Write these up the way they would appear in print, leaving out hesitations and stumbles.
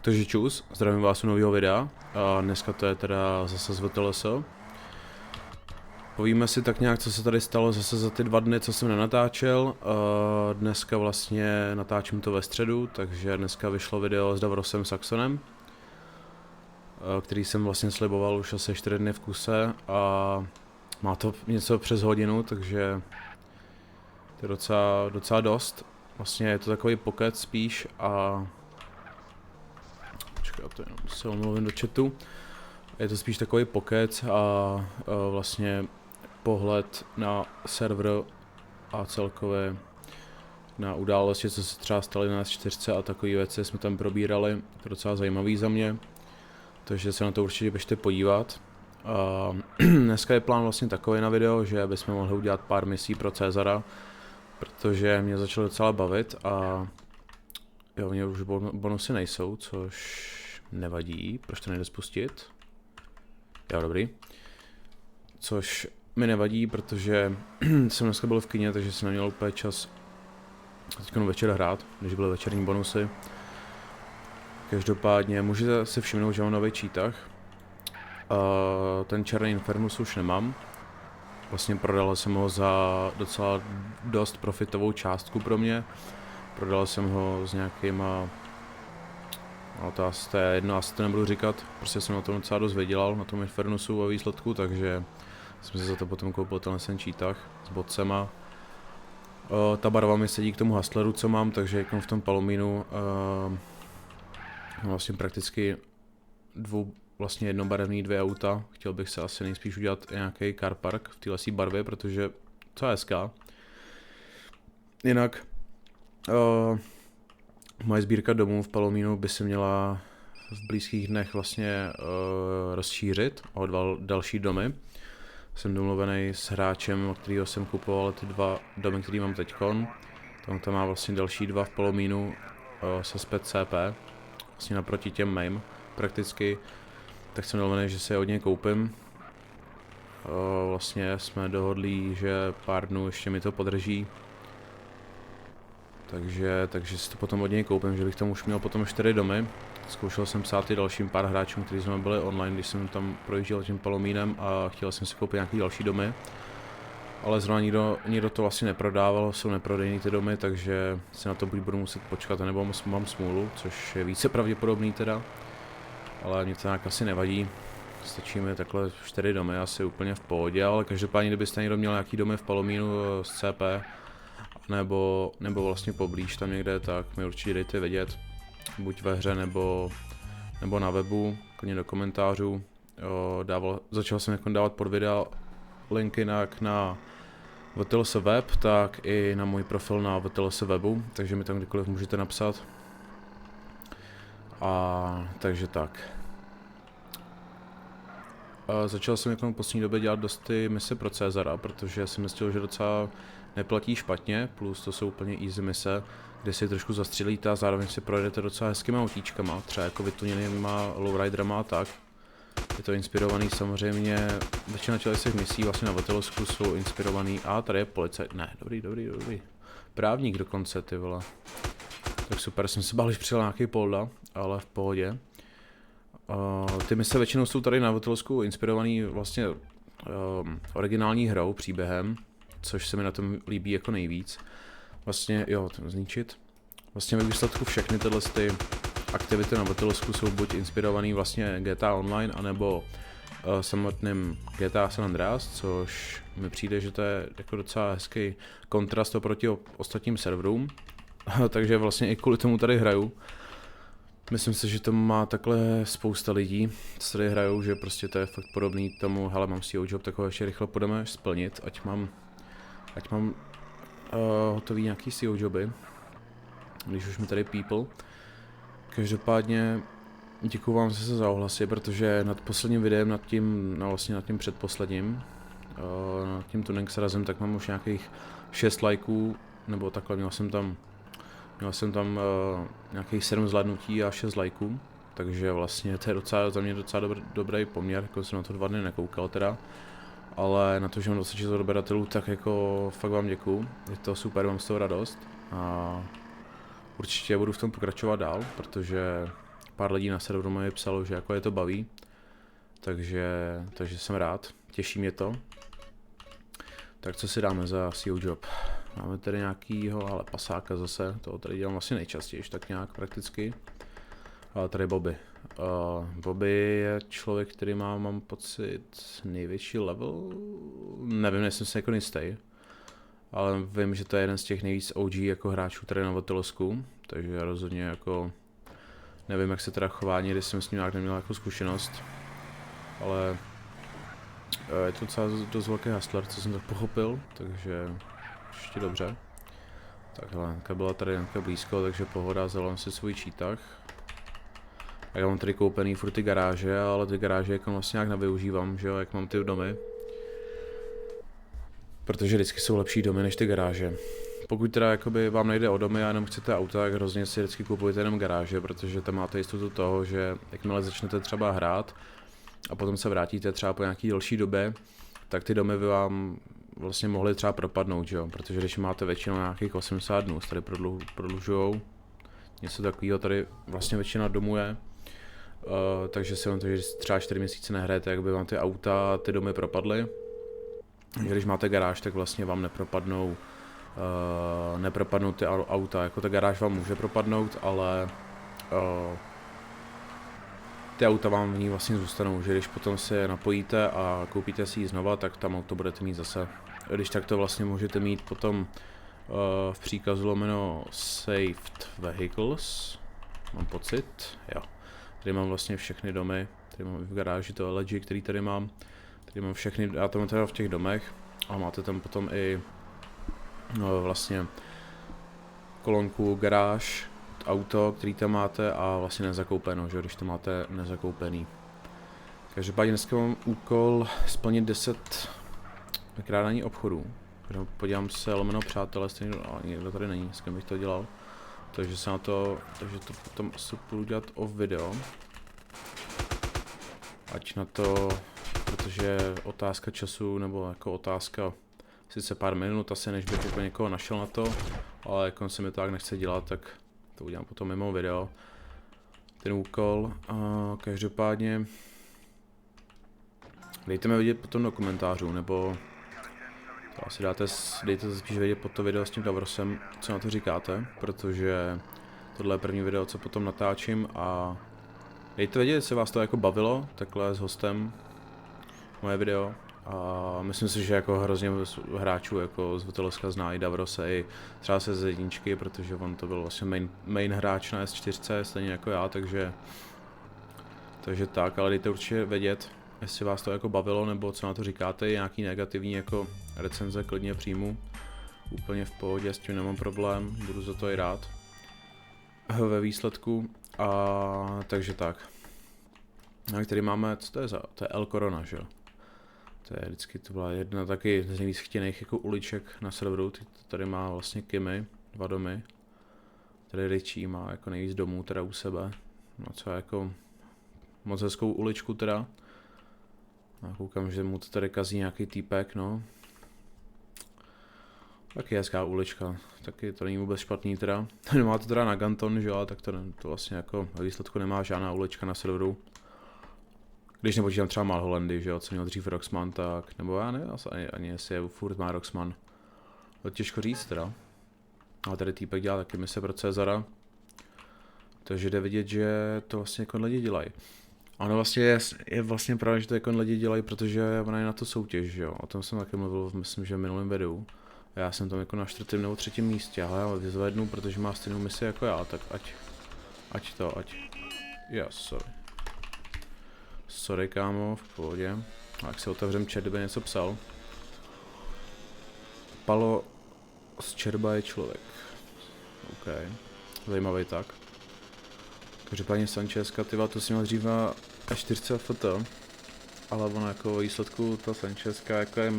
Takže čus, zdravím vás u nového videa a dneska to je teda zase z VTLS. Povíme si tak nějak, co se tady stalo zase za ty 2 dny, co jsem nenatáčel. Dneska vlastně natáčím to ve středu, takže dneska vyšlo video s Davrosem Saxonem, který jsem vlastně sliboval už asi 4 dny v kuse a má to něco přes hodinu, takže to je docela dost. Vlastně je to takový pokec spíš a to jenom se omluvím do chatu. Je to spíš takový pokec a vlastně pohled na server a celkově na události, co se třeba staly na S4 a takové věci jsme tam probírali. To je docela zajímavý za mě, takže se na to určitě běžte podívat. Dneska je plán vlastně takový na video, že bychom mohli udělat pár misí pro Cezara, protože mě začalo docela bavit a jo, mě už bonusy nejsou, což nevadí, proč to nejde spustit? Jo, dobrý. Což mi nevadí, protože jsem dneska byl v kině, takže jsem neměl úplně čas teď večer hrát, když byly večerní bonusy. Každopádně můžete si všimnout, že mám nový cheatach. Ten černý Infernus už nemám. Vlastně prodal jsem ho za docela dost profitovou částku pro mě. Prodal jsem ho s nějakýma... No to je jedno, asi to nebudu říkat, prostě jsem na tom docela dost vydělal, na tom Infernusu a výsledku, takže jsem si za to potom koupil ten cheatach s botcema. Ta barva mi sedí k tomu Hustleru, co mám, takže jako v tom Palomínu vlastně prakticky vlastně jednobarevný 2 auta. Chtěl bych se asi nejspíš udělat nějaký car park v téhle barvě, protože to je hezká. Jinak moje sbírka domů v Palomínu by se měla v blízkých dnech vlastně rozšířit o 2 další domy. Jsem domluvený s hráčem, od kterého jsem kupoval ty 2 domy, které mám teďkon. Tam má vlastně další 2 v Palomínu se spec CP, vlastně naproti těm mým prakticky. Tak jsem domluvený, že se je od něj koupím. Vlastně jsme dohodli, že pár dnů ještě mi to podrží. Takže si to potom od něj koupím, že bych tam už měl potom 4 domy. Zkoušel jsem psát i dalším pár hráčům, kteří jsme byli online, když jsem tam projížděl tím Palomínem a chtěl jsem si koupit nějaký další domy. Ale zrovna nikdo to vlastně neprodával, jsou neprodejný ty domy, takže si na to buď budu muset počkat, nebo mám smůlu, což je více pravděpodobný teda. Ale mě to nějak asi nevadí. Stačí mi takhle 4 domy, asi úplně v pohodě, ale každopádně kdybyste někdo měl nějaký domy v Palomínu z CP, nebo vlastně poblíž tam někde, tak mi určitě dejte vědět, buď ve hře nebo na webu, klidně do komentářů. Začal jsem dávat pod videa linky jak na VTLS web, tak i na můj profil na VTLS webu, takže mi tam kdykoliv můžete napsat. Takže tak. Začal jsem v poslední době dělat dost ty mise pro Cezara, protože jsem myslel, že docela neplatí špatně, plus to jsou úplně easy mise, kde si trošku zastřelíte a zároveň si projedete docela hezkýma autíčkama, třeba jako vytuněnýma lowriderama a tak. Je to inspirovaný samozřejmě, většina těch misí vlastně na VTLSku jsou inspirovaný, a tady je policajt, ne, dobrý. Právník dokonce, ty vole. Tak super, jsem se bál, že přijel nějaký polda, ale v pohodě. Ty mise většinou jsou tady na VTLSku inspirovaný vlastně originální hrou, příběhem, což se mi na tom líbí jako nejvíc. Vlastně, zničit. Vlastně ve výsledku všechny tyhle aktivity na VTLSku jsou buď inspirovaný vlastně GTA Online, anebo samotným GTA San Andreas, což mi přijde, že to je jako docela hezký kontrast oproti ostatním serverům. Takže vlastně i kvůli tomu tady hraju. Myslím si, že to má takhle spousta lidí, co tady hrajou, že prostě to je fakt podobný tomu, hele, mám CEO job, tak ho ještě rychle půjdeme splnit, ať mám hotový nějaký CEO joby, když už mi tady people. Každopádně děkuju vám zase za ohlasy, protože nad posledním videem, nad tím předposledním, nad tím tuning srazem, tak mám už nějakých 6 lajků, nebo takhle, měl jsem tam nějakých 7 zhlédnutí a 6 lajků, takže vlastně to je za mě docela dobrý poměr, jako jsem na to 2 dny nekoukal teda, ale na to, že mám 26 odběratelů, tak jako fakt vám děkuju, je to super, mám z toho radost a určitě budu v tom pokračovat dál, protože pár lidí na serveru mi psalo, že jako je to baví. Takže jsem rád, těší mě to. Tak co si dáme za CEO job? Máme tady nějakýho, ale pasáka zase, toho tady dělám vlastně nejčastěji, tak nějak prakticky. Ale tady Bobby. Bobby je člověk, který mám pocit největší level, nevím, nejsem si jako jistý. Ale vím, že to je jeden z těch nejvíc OG jako hráčů tady na Nautilosku, takže já rozhodně jako nevím, jak se teda chová, nikdy jsem s ním nějak neměl jako zkušenost. Ale je to docela dost velký hustler, co jsem tak pochopil, takže ještě dobře. Takhle, Lenka byla tady Lenka blízko, takže pohoda, zvolám si svůj čítach. A já mám tady koupený furt ty garáže, ale ty garáže jako vlastně nějak nevyužívám, že jo, jak mám ty domy. Protože vždycky jsou lepší domy než ty garáže. Pokud teda jakoby vám nejde o domy a jenom chcete auta, tak hrozně si vždycky kupujete jenom garáže, protože tam máte jistotu toho, že jakmile začnete třeba hrát a potom se vrátíte třeba po nějaký delší době, tak ty domy by vám vlastně mohly třeba propadnout, že jo? Protože když máte většinou nějakých 80 dnů, tady prodlužujou, něco takového tady vlastně většina domů je, takže si vám to, že třeba 4 měsíce nehrajete, jak by vám ty auta, ty domy propadly. Když máte garáž, tak vlastně vám nepropadnou ty auta, jako ta garáž vám může propadnout, ale ty auta vám v ní vlastně zůstanou, že když potom se je napojíte a koupíte si ji znova, tak tam auto budete mít zase. Když tak to vlastně můžete mít potom v příkazu lomeno saved vehicles, mám pocit, jo. Tady mám vlastně všechny domy, tady mám v garáži to LG, který tady mám všechny, já to mám teda v těch domech, a máte tam potom i vlastně kolonku garáž, auto, který tam máte a vlastně nezakoupeno, že když to máte nezakoupený. Každopádně dneska mám úkol splnit 10 vykrádání obchodů. Podívám se lomeno přátelé, někdo tady není, s kým bych to dělal. Takže to potom asi půjdu dělat off video. Ať na to, protože otázka času, nebo jako otázka sice pár minut asi, než bych jako někoho našel na to, ale jako se mi to tak nechce dělat, tak to udělám potom mimo video. Ten úkol, každopádně dejte mi vědět potom do komentářů, nebo to asi dejte spíš vědět pod to video s tím Davrosem, co na to říkáte, protože tohle je první video, co potom natáčím, a dejte vědět, jestli vás to jako bavilo, takhle s hostem, moje video. A myslím si, že jako hrozně hráčů jako z Nautiloska zná i Davrose, i třeba se z jedničky, protože on to byl vlastně main hráč na S4, stejně jako já, takže tak, ale dejte určitě vědět, jestli vás to jako bavilo, nebo co na to říkáte, nějaký negativní jako recenze klidně přijmu, úplně v pohodě, s tím nemám problém, budu za to i rád ve výsledku, a takže tak. A tady máme, co to je za, to je El Corona, že jo? To je vždycky, to byla jedna taky z nejvíc chtěných jako uliček na serveru, tady má vlastně Kimi, 2 domy. Tady Richie má jako nejvíc domů teda u sebe, no co jako moc hezkou uličku teda. A koukám, že mu to tady kazí nějaký týpek, no. Taky hezká ulička, taky to není vůbec špatný teda. Má to teda na Ganton, že jo, tak to vlastně jako ve výsledku nemá žádná ulička na serveru. Když nepočítám třeba Malholandy, že jo, co měl dřív Roxman, tak, nebo já nevím, ani jestli je furt má Roxman. To těžko říct teda. Ale tady týpek dělá taky mise pro Cezara. Takže jde vidět, že to vlastně jako lidi dělají. Ano, vlastně je vlastně pravda, že to jako lidi dělají, protože ona je na to soutěž, že jo. O tom jsem taky mluvil, myslím, že v minulém videu. A já jsem tam jako na 4. nebo 3. místě, ale já ho vyzvednu, protože má stejnou misi jako já, tak ať. Sorry. Sorry kámo, v pohodě. A jak si otevřem chat, kdyby něco psal. Palo z Čerba je člověk. OK. Zajímavý tak. Každopádně Sanchezka, tyva, to si měl dřív na A4 FT. Ale ono jako výsledku, ta Sanchezka jako je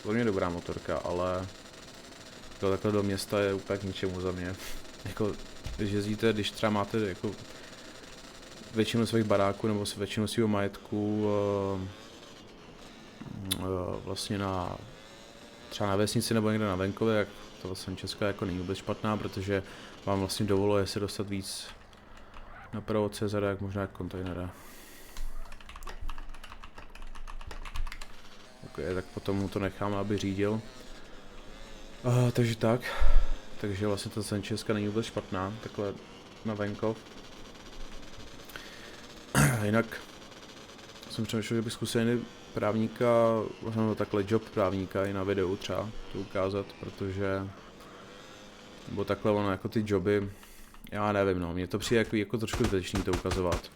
velmi dobrá motorka, ale to takhle do města je úplně k ničemu za mě. Jako, když jezdíte, když třeba máte jako většinu svých baráků nebo většinu svého majetku vlastně třeba na vesnici nebo někde na venkově, jak to vlastně Česká jako není vůbec špatná, protože vám vlastně dovoluje se dostat víc napravo Cezara, jak možná kontejnera. Ok, tak potom mu to necháme, aby řídil. Takže tak. Takže vlastně ta Sanchezka není vůbec špatná, takhle na venkov. Jinak jsem přemýšlel, že bych zkusil jiný právníka, vlastně takhle job právníka i na videu třeba to ukázat, protože nebo takhle ono jako ty joby, já nevím no, mně to přijde jako trošku zbytečný to ukazovat,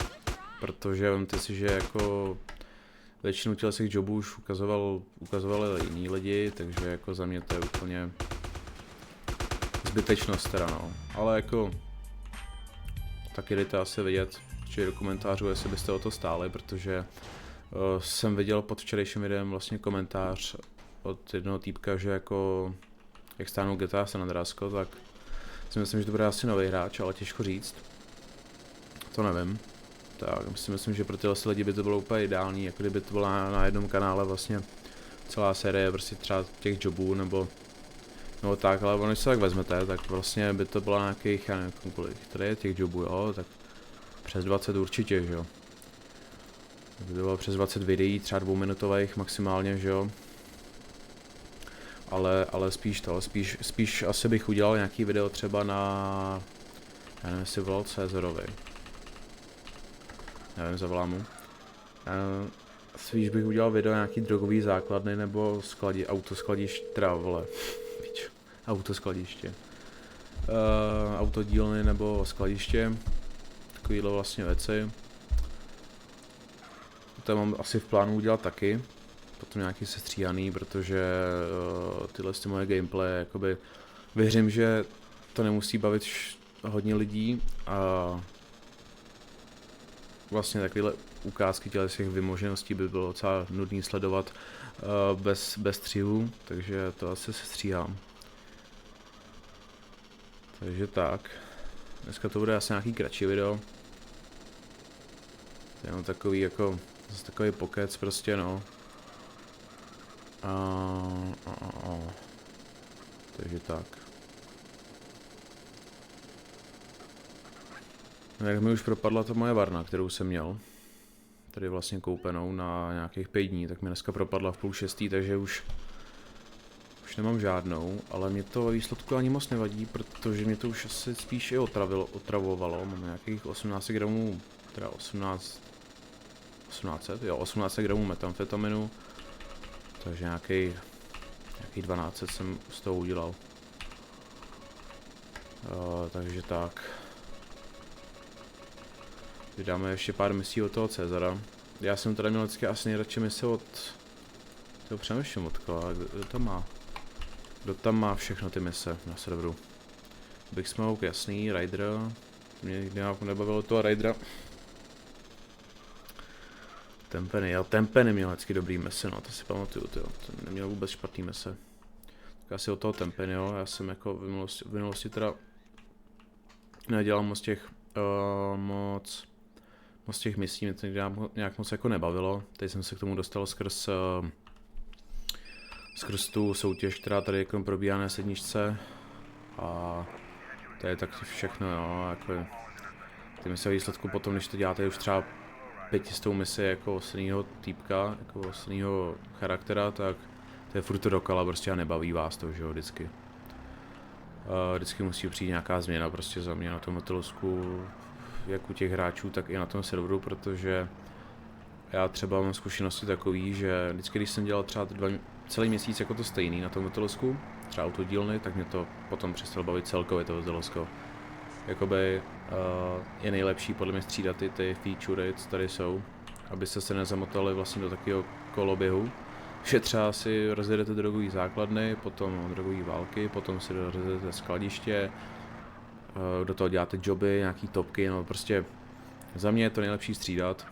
protože vemte si, že jako většinu těch jobů už ukazovali jiní lidi, takže jako za mě to je úplně zbytečnost teda no, ale jako taky jdete asi vidět, či do komentářů, jestli byste o to stáli, protože jsem viděl pod včerejším videem vlastně komentář od jednoho týpka, že jako jak stáhnou GTA San Andreas, tak si myslím, že to bude asi nový hráč, ale těžko říct. To nevím. Tak si myslím, že pro tyhle lidi by to bylo úplně ideální, jako kdyby to byla na jednom kanále vlastně celá série prostě třeba těch jobů nebo tak, ale když se tak vezmete, tak vlastně by to bylo nějakých, já nevím kolik, tady je těch jobů, jo, tak přes 20 určitě, že jo. By to bylo přes 20 videí, třeba 2minutových maximálně, že jo. Ale spíš asi bych udělal nějaký video třeba na, já nevím, jestli volal Cezarovi. Nevím, zavolám mu. Spíš bych udělal video nějaký drogový základny nebo autoskladiště, teda vole, autoskladiště. Autodílny nebo skladiště. Takovýhle vlastně věci. To mám asi v plánu udělat taky. Potom nějaký sestříhaný, protože tyhle moje gameplay, jakoby věřím, že to nemusí bavit hodně lidí a vlastně takovéhle ukázky těch vymožeností by bylo docela nudný sledovat bez střihů, takže to asi sestříhám. Takže tak. Dneska to bude asi nějaký kratší video. Jenom takový jako, zase takový pokec prostě no. Takže tak. No, jak mi už propadla ta moje varna, kterou jsem měl, tady vlastně koupenou na nějakých 5 dní, tak mi dneska propadla v 5:30, takže už nemám žádnou, ale mě to ve výsledku ani moc nevadí, protože mě to už asi spíš i otravovalo, mám nějakých 18 gramů, teda 18 gramů metamfetaminu, takže nějaký 12 jsem z toho udělal. Takže tak. Vydáme ještě pár misí od toho Cezara. Já jsem teda měl vždycky asi nejradši mise od... To přemýšlím od koho, kdo tam má všechno ty mise na serveru. Big Smoke, jasný, Rider. Mě nikdy nebavilo toho Ridera. Tempeny měl vždycky dobrý mise, no, to si pamatuju, tyjo. Ten neměl vůbec špatný mise. Tak asi od toho Tempeny, jo, já jsem jako v minulosti teda nedělal moc těch misí, mě to nějak moc jako nebavilo. Teď jsem se k tomu dostal skrz tu soutěž, která tady jako probíhá na sedničce. A to je tak všechno, jo, jako ty mise výsledku potom, když to děláte už třeba 500 misi jako oslýho týpka, jako oslýho charaktera, tak to je furt to dokala prostě a nebaví vás to, že jo, vždycky. Vždycky musí přijít nějaká změna prostě za mě na tom Metalosku, jak u těch hráčů, tak i na tom serveru, protože já třeba mám zkušenosti takový, že vždycky, když jsem dělal třeba celý měsíc jako to stejný na tom Metalosku, třeba autodílny, tak mě to potom přestalo bavit celkově to Metalosko. Jakoby je nejlepší podle mě střídat ty featurey, co tady jsou, abyste se nezamotali vlastně do takového koloběhu, že třeba si rozjedete drogový základny, potom drogové války, potom si rozjedete skladiště, do toho děláte joby, nějaký topky, no prostě za mě je to nejlepší střídat.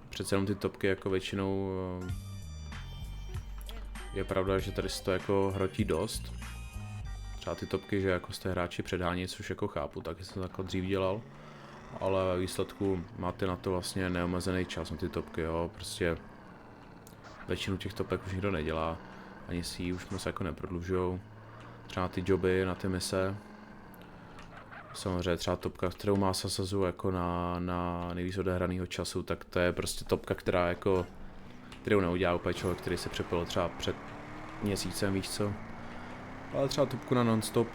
Přece jenom ty topky jako většinou je pravda, že tady se to jako hrotí dost. Třeba ty topky, že jako jste hráči předhání, což jako chápu, taky jsem takhle dřív dělal. Ale ve výsledku máte na to vlastně neomezený čas na ty topky, jo, prostě většinu těch topek už nikdo nedělá, ani si ji už moc jako neprodlužujou. Třeba ty joby na ty mise, Samozřejmě třeba topka, kterou má Sasazu jako na nejvíc odehranýho času, tak to je prostě topka, která jako, kterou neudělá úplně člověk, který se přepil třeba před měsícem, víš co. Ale třeba topku na non-stop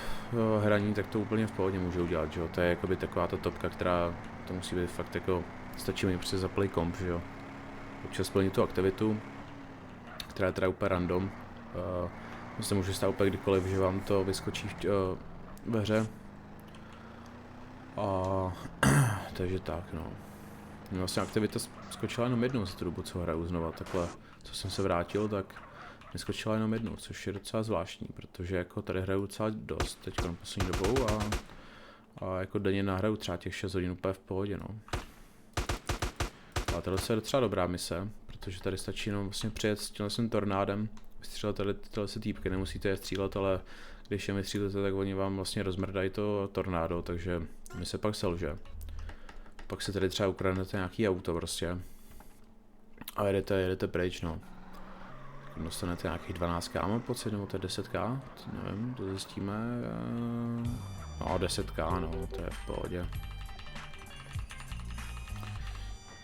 hraní, tak to úplně v pohodě může udělat, že jo. To je jakoby taková ta topka, která, to musí být fakt jako, stačí mi prostě zaplit komp, že jo. Občas splnit tu aktivitu, která je teda úplně random. To se může stát úplně kdykoliv, že vám to vyskočí ve hře. A takže tak, no. Vlastně aktivita skočila jenom jednou za tu dobu, co hraju znova, takhle, co jsem se vrátil, tak mi skočila jenom jednou, což je docela zvláštní, protože jako tady hraju docela dost teď na poslední dobou a jako denně nahraju třeba těch 6 hodin úplně v pohodě, no. A tohle je docela dobrá mise, protože tady stačí jenom vlastně přijet s tímhle tornádem, vystřílet tyhle týpky, nemusíte je střílet, ale když je vystřílíte, tak oni vám vlastně rozmrdají to tornádo, takže mi se pak selže. Pak se tady třeba ukradnete nějaký auto prostě a jedete pryč, no. Dostanete nějakých 12k, mám pocit, nebo to je 10k, nevím, to zjistíme. No 10k, no, to je v pohodě.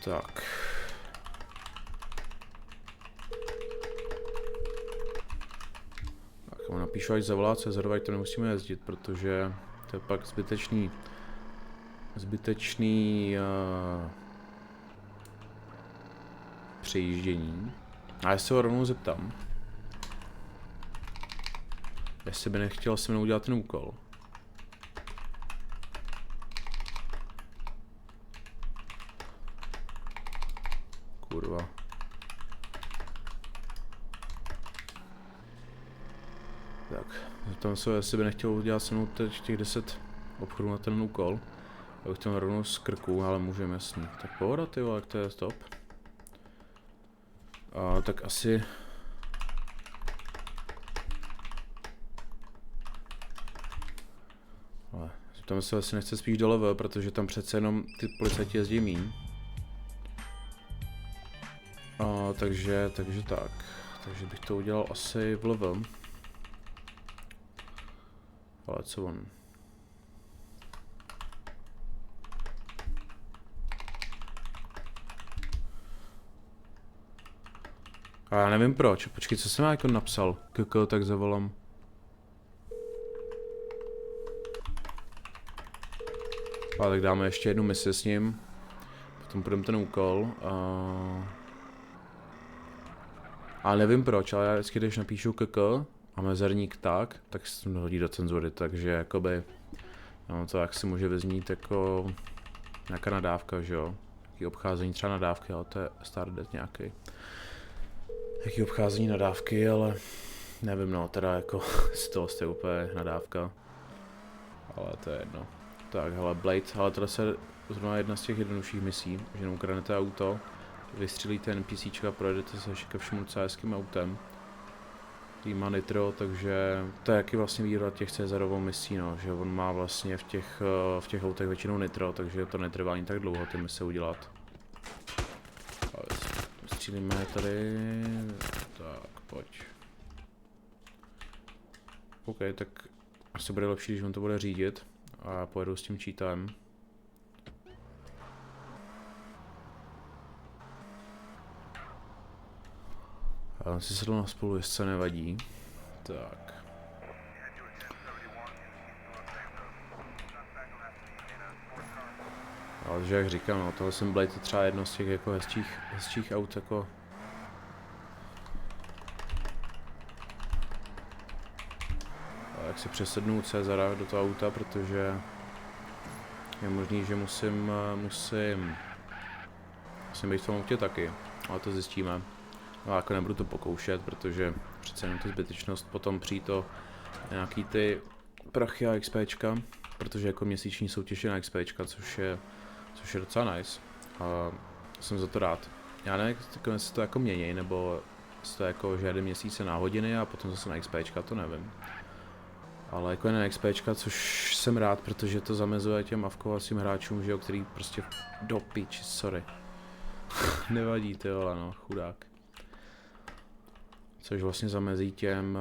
Tak. Tak mu napíšu, až zavolá Cezarovi, to nemusíme jezdit, protože to je pak zbytečný přejíždění. A já se ho rovnou zeptám, jestli by nechtěl se mnou udělat ten úkol. Kurva. Tak, zeptám se, jestli by nechtěl udělat se mnou teď těch 10 obchodů na ten úkol. Já bych to rovnou z krku, ale můžeme, jasný. Tak pohoda, ty vole, jak to je, stop. Tak asi... Ale zeptám se, jestli nechce spíš do level, protože tam přece jenom ty policajti jezdí míň. Takže tak. Takže bych to udělal asi v level. Ale co on? A já nevím proč, počkej, co jsem já jako napsal? Koko, tak zavolám. A tak dáme ještě jednu misi s ním. Potom půjdeme ten úkol. A nevím proč, ale já vždycky, když napíšu KK a mezerník tak se to hodí do cenzury, takže jakoby... No to jak si může vyznít jako... Nějaká nadávka, že jo? Jaký obcházení třeba nadávky, ale to je Stardeath nějaký. Jaký obcházení nadávky, ale... Nevím, no, teda jako z toho jste úplně nadávka. Ale to je jedno. Tak, hele, Blade, ale tohle se zrovna jedna z těch jednodušších misí, že jenom ukradnete auto, vystřelíte NPCčka a projedete se ke všemu docela hezkým autem. Který má nitro, takže to je jaký vlastně výhoda těch Cezarovou misí, no, že on má vlastně v těch autech většinou nitro, takže to netrvá ani tak dlouho ty mise udělat. Vystřílíme tady, tak pojď. OK, tak asi bude lepší, když on to bude řídit a já pojedu s tím cheatem. Já jsem si sedl na spolu, jestli se nevadí. Tak. Ale že jak říkám, no, tohle jsem Blade třeba jedno z těch jako hezčích aut jako... A jak si přesednu Cezara do toho auta, protože je možný, že musím být v tom autě taky, ale to zjistíme. No jako nebudu to pokoušet, protože přece jenom to zbytečnost potom přijít o nějaký ty prachy a XPčka, protože jako měsíční soutěž je na XPčka, což je docela nice. A jsem za to rád. Já nevím, jestli to jako mění, nebo jestli to jako že jeden měsíc na hodiny a potom zase na XPčka, to nevím. Ale jako je na XPčka, což jsem rád, protože to zamezuje těm avkovacím hráčům, že jo, který prostě do piči, sorry. Nevadí, ty vole, no, chudák. Což vlastně zamezí těm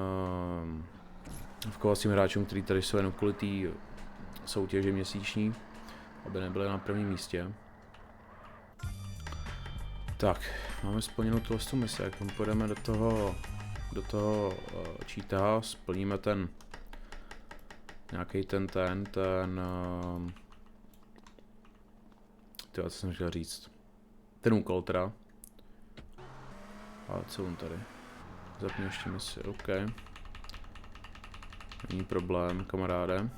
avkovacím hráčům, kteří tady jsou jenom kvůli soutěži měsíční, aby nebyly na prvním místě. Tak, máme splněnou tu misi, jak půjdeme do toho cheata, splníme ten nějaký ten co jsem chtěl říct, ten úkol teda. A co on tady? Zapni ještě misi, OK. Není problém, kamaráde.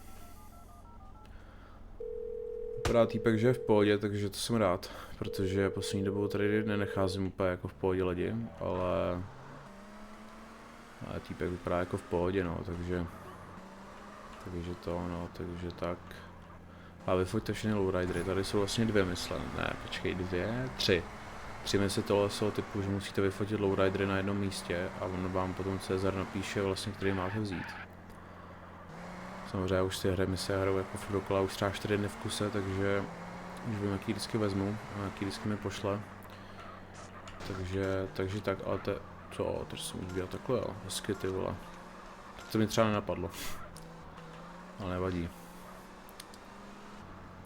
Vypadá týpek, že je v pohodě, takže to jsem rád, protože poslední dobou tady nenecházím úplně jako v pohodě lidi, ale týpek vypadá jako v pohodě, no, takže tak. A vyfoďte všechny lowridery, tady jsou vlastně 2 mysle, ne, počkej, 3. 3 mise tohle jsou typu, že musíte vyfotit lowridery na jednom místě a on vám potom Cezar napíše vlastně, který máte vzít. Samozřejmě už ty mise hrajou jako furt dokola, už třeba 4 dny v kuse, takže už vím, jaký vždycky vezmu a jaký vždycky mi pošle. Takže tak, ale to jsem už dělal takhle, jo, hezky ty vole. To mi třeba nenapadlo. Ale nevadí.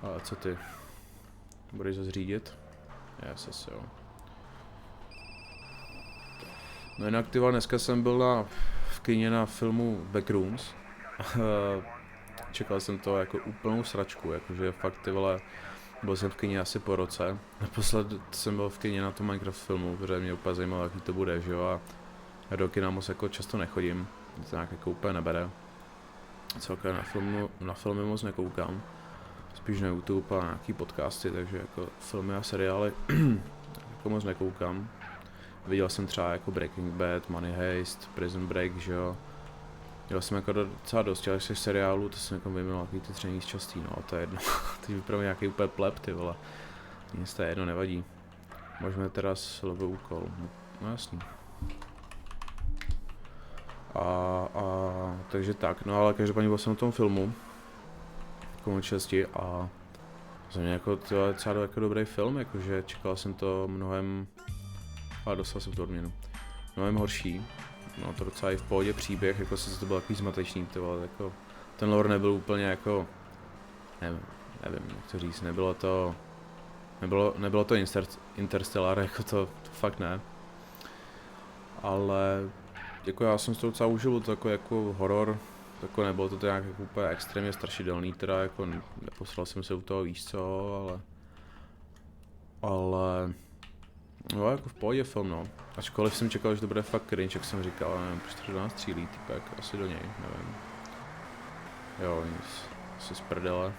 Ale co ty? Budeš zase řídit? Yes, jo. No jinak ty vole, dneska jsem byl v kině na filmu Backrooms. Čekal jsem to jako úplnou sračku, jakože fakt ty vole, byl jsem v kině asi po roce. Naposled jsem byl v kině na tom Minecraft filmu, protože mě úplně zajímalo, jaký to bude, že jo, a já do kina moc jako často nechodím, to nějak jako úplně nebere. Celkem na filmy moc nekoukám, spíš na YouTube a nějaký podcasty, takže jako filmy a seriály jako moc nekoukám. Viděl jsem třeba jako Breaking Bad, Money Heist, Prison Break, že jo. Dělal jsem jako docela dost těch seriálů, to jsem jako vyjmenoval jaký ty 3 nejčastý, no a to je jedno. Teď vypadám nějaký úplně pleb, ty vole. Nic to je jedno, nevadí. Můžeme teda silový úkol, no jasný. Takže tak, no ale každopádně byl jsem na tom filmu. Komu česti a za mě jako to je docela jako dobrý film, jakože čekal jsem to mnohem, ale dostal jsem tu odměnu. Mnohem horší. No to docela i v pohodě příběh, jako si to byl takový zmatečný, ty vole, jako ten lore nebyl úplně jako, nevím jak to říct, nebylo to Interstellar, jako to fakt ne. Ale jako já jsem to docela užil, to jako horor, jako nebylo to nějak jako úplně extrémně strašidelný, teda jako neposral jsem se u toho, víš co, ale no jako v pohodě film, no. Ačkoliv jsem čekal, že to bude fakt cringe, jak jsem říkal, nevím, proč to do nás střílí týpek, asi do něj, nevím. Jo, nic, asi z prdele.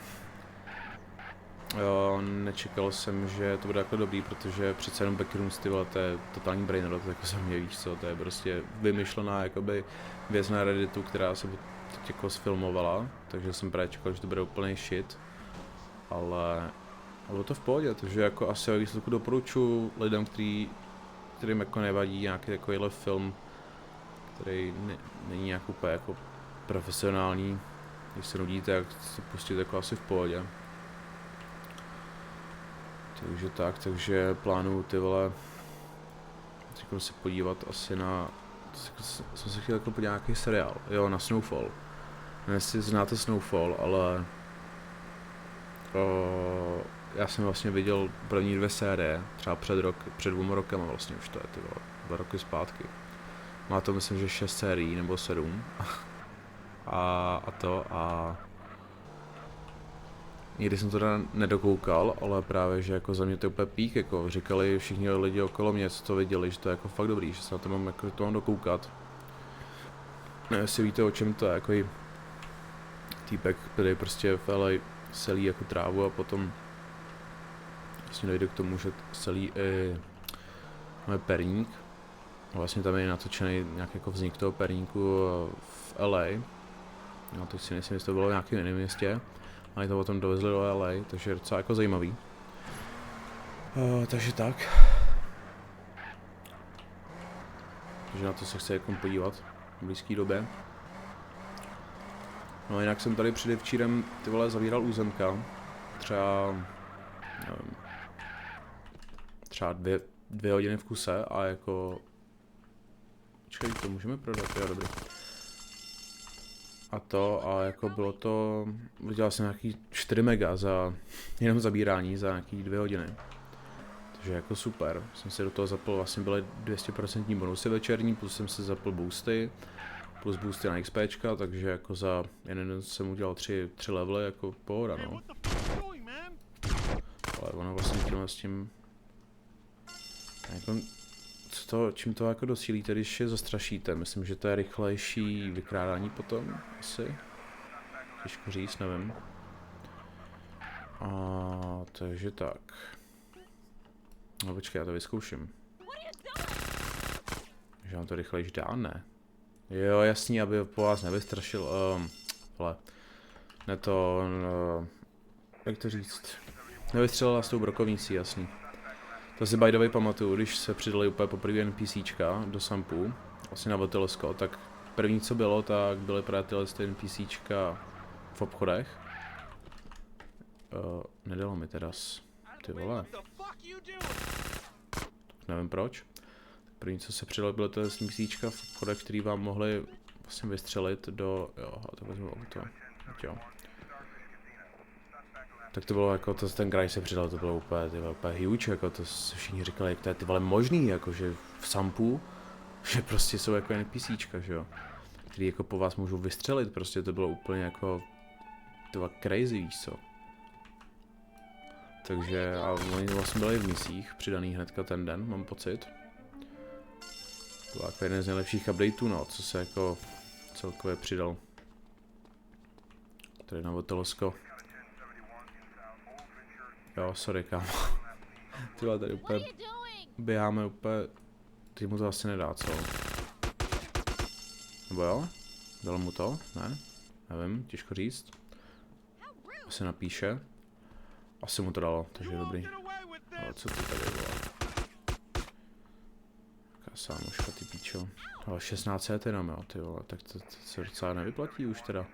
Jo, nečekal jsem, že to bude jako dobrý, protože přece jenom Backrooms, ty vole, to je totální brain rot, jako za mě, víš co, to je prostě vymyšlená jakoby věc na Redditu, která se teď jako sfilmovala, takže jsem právě čekal, že to bude úplný shit, ale bylo to v pohodě, takže jako asi o výsledku doporučuji lidem, kterým jako nevadí nějaký takovýhle film, který není nějak úplně jako profesionální, když se nudíte, tak se pustit jako asi v pohodě. Takže tak, takže plánuju ty vole, jako se podívat asi na, jsem se chtěl jako podívat nějaký seriál, jo, na Snowfall. Nevím, jestli znáte Snowfall, ale já jsem vlastně viděl první 2 série, třeba před 2 rokama vlastně už to je, ty vole, 2 roky zpátky. Má to myslím, že 6 sérií nebo 7. a nikdy jsem to teda nedokoukal, ale právě, že jako za mě to je úplně pík, jako říkali všichni lidi okolo mě, co to viděli, že to je jako fakt dobrý, že se na to mám, jako to mám dokoukat. Nevím, jestli víte, o čem to je, jako i týpek, který prostě v LA selí jako trávu a potom vlastně dojde k tomu, že selí i perník. Vlastně tam je natočený nějak jako vznik toho perníku v LA. No teď si nejsem, jestli to bylo v nějakém jiném městě. Ale to potom dovezli do LA, takže je docela jako zajímavý. Takže tak. Takže na to se chci jako podívat v blízké době. No jinak jsem tady předevčírem ty vole zavíral územka. Třeba, nevím, třeba 2 hodiny v kuse a jako... Počkej, to můžeme prodat, jo dobrý. a jako bylo to, vydělal jsem nějaký 4 mega za jenom zabírání za nějaký 2 hodiny. Takže jako super, jsem si do toho zapl, vlastně byly 200% bonusy večerní, plus jsem si zapl boosty, plus boosty na XPčka, takže jako za jeden den jsem udělal 3 levely, jako pohoda, no. Ale ono vlastně tímhle s tím, jako, čím to jako docílíte, když je zastrašíte, myslím, že to je rychlejší vykrádání potom, asi. Těžko říct, nevím. Takže tak. No počkej, já to vyzkouším. Že vám to rychlejš dá, ne? Jo, jasný, aby po vás nevystrašil, ale ne to, jak to říct, nevystřelila s tou brokovnicí, jasný. To si by the way pamatuju, když se přidali úplně poprvé NPCčka do Sampu, vlastně na Votelesko, tak první co bylo, tak byly právě tyhle NPCčka v obchodech. Nedalo mi teda ty vole. Nevím proč. První co se přidali byly tyhle NPCčka v obchodech, který vám mohli vlastně vystřelit do, jo, to vezmu auto, jo. Tak to bylo jako, ten graj se přidal, to bylo úplně huge, jako to se všichni říkali, jak to je ty vole možný, jako že v Sampu, že prostě jsou jako NPCčka, že jo, který jako po vás můžou vystřelit, prostě to bylo úplně jako, to bylo crazy, víš co. Takže, a oni vlastně byli v misích, přidaný hnedka ten den, mám pocit. To byl jako jeden z nejlepších updateů, no, co se jako celkově přidal. Tady na Votelesko. Jo, sorry, kámo. Tyhle tady úplně běháme úplně, ty mu to asi nedá, co? Nebo jo? Dal mu to? Ne? Nevím, těžko říct. Asi napíše. Asi mu to dalo, takže dobrý. Ale co to tady bylo? Jaká sámoška, ty píčo. Ale 16 set jenom, jo, ty vole, tak to se docela nevyplatí už teda.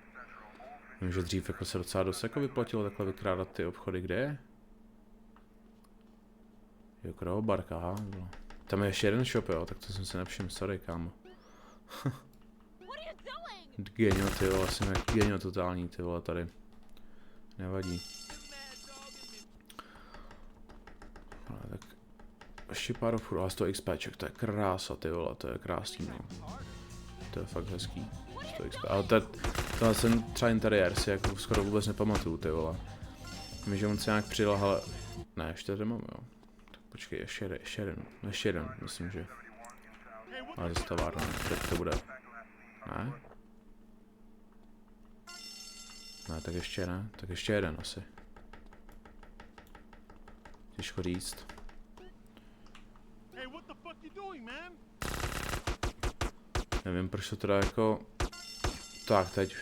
Vím, že dřív jako se docela dost jako vyplatilo takhle vykrádat ty obchody, kde je? Jo, krohobarka, aha. Tam je ještě jeden shop, jo, tak to jsem si nevšiml, sorry, kámo. Genio, ty vole, jsem jak genio totální, ty vole, tady. Nevadí. Ale tak ještě pár obchodů, ale z toho XPček, to je krása, ty vole, to je krásný, no. To je fakt hezký. Ale to jsem třeba interiér si jako skoro vůbec nepamatuju, ty vole. Vím, že on se nějak přidal, ale ne, ještě tady mám, jo. Tak počkej, ještě jeden, myslím, že. Ale zase továrna, teď to bude. Ne? Ne, tak ještě ne, tak ještě jeden asi. Těžko říct. Nevím, proč to teda jako... Tak, teď.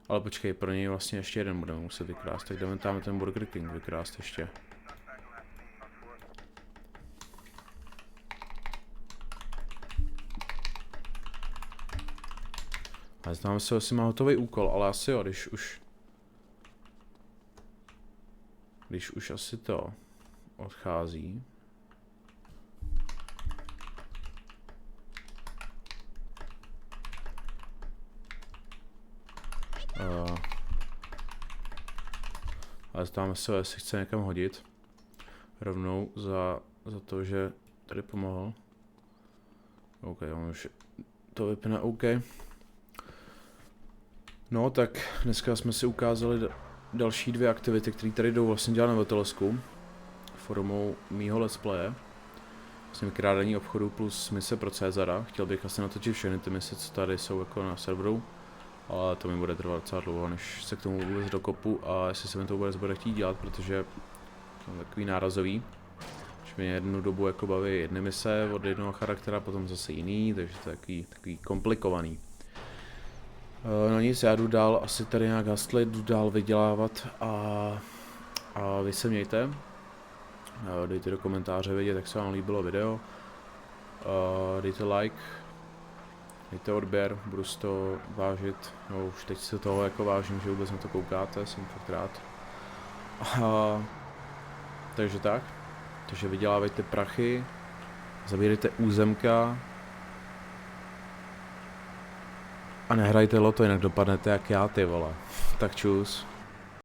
Ale počkej, pro něj vlastně ještě jeden budeme muset vykrást, tak jdeme tam ten Burger King vykrást ještě. Ale znám se, jestli má hotový úkol, ale asi jo, když už asi to odchází. Ale zdáme se, jestli chce někam hodit. Rovnou za to, že tady pomohl. OK, on už to vypne, OK. No tak dneska jsme si ukázali další 2 aktivity, které tady jdou vlastně dělat na Votelesku. Formou mýho let's playe. Vlastně vykrádání obchodu plus mise pro Cezara. Chtěl bych asi natočit všechny ty mise, co tady jsou jako na serveru. Ale to mi bude trvat docela dlouho, než se k tomu vůbec dokopu a jestli se mi to vůbec bude chtít dělat, protože to je takový nárazový. Že mě jednu dobu jako baví jedny mise od jednoho charaktera, potom zase jiný, takže to je takový komplikovaný. No nic, já jdu dál asi tady nějak hustlit, jdu dál vydělávat a vy se mějte. Dejte do komentáře vědět, jak se vám líbilo video. Dejte like. Dejte odběr, budu si to vážit, no už teď si toho jako vážím, že vůbec na to koukáte, jsem fakt rád. Takže tak, takže vydělávejte prachy, zabírejte územka A nehrajte loto, jinak dopadnete jak já, ty vole. Tak čus.